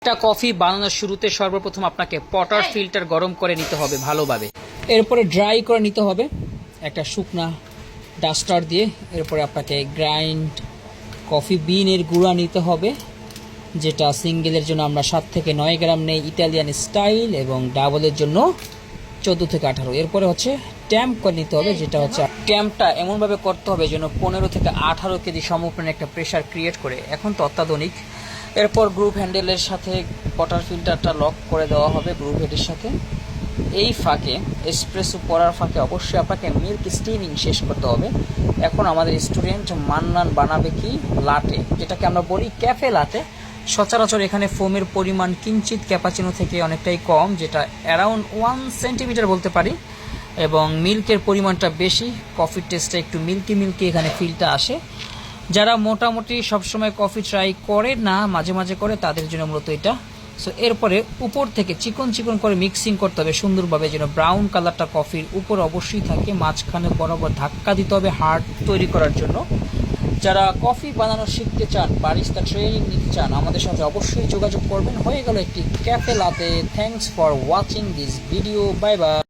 একটা কফি বানানোর শুরুতে সর্বপ্রথম আপনাকে পটার ফিল্টার গরম করে নিতে হবে ভালোভাবে। এরপরে ড্রাই করে নিতে হবে একটা শুকনা ডাস্টার দিয়ে। এরপরে আপনাকে গ্রাইন্ড কফি বিনের গুঁড়া নিতে হবে, যেটা সিঙ্গেলের জন্য আমরা 7 থেকে 9 গ্রাম নেই ইতালিয়ান স্টাইল, এবং ডাবলের জন্য 14 থেকে 18। এরপরে হচ্ছে ট্যাম্প করে নিতে হবে, যেটা হচ্ছে ট্যাম্পটা এমনভাবে করতে হবে যেন 15 থেকে 18 কেজি সমপরিমাণে একটা প্রেশার ক্রিয়েট করে। এখন তো অত্যাধুনিক। এরপর গ্রুপ হ্যান্ডেলের সাথে ওয়াটার ফিল্টারটা লক করে দেওয়া হবে গ্রুপ হেডের সাথে। এই ফাঁকে এসপ্রেসো করার ফাঁকে অবশ্যই আপনাকে মিল্ক স্টিমিং শেষ করতে হবে। এখন আমাদের স্টুডেন্ট মান্নান বানাবে কি লাটে, যেটাকে আমরা বলি ক্যাফে লাটে। সচরাচর এখানে ফোমের পরিমাণ কিঞ্চিত ক্যাপাচিনো থেকে অনেকটাই কম, যেটা অ্যারাউন্ড 1 সেন্টিমিটার বলতে পারি, এবং মিল্কের পরিমাণটা বেশি। কফির টেস্টটা একটু মিল্কি মিল্কি এখানে ফিলটা আসে। যারা মোটামুটি সবসময় কফি ট্রাই করে না, মাঝে মাঝে করে, তাদের জন্য মূলত এটা। সো এরপরে উপর থেকে চিকন চিকন করে মিক্সিং করতে হবে সুন্দরভাবে, যেন ব্রাউন কালারটা কফির উপর অবশ্যই থাকে। মাঝখানে বরাবর ধাক্কা দিতে হবে হার্ড তৈরি করার জন্য। যারা কফি বানানো শিখতে চান, বারিস্তা ট্রেনিং নিতে চান, আমাদের সাথে অবশ্যই যোগাযোগ করবেন। হয়ে গেল একটি cafe লাতে। Thanks for watching this video. Bye bye.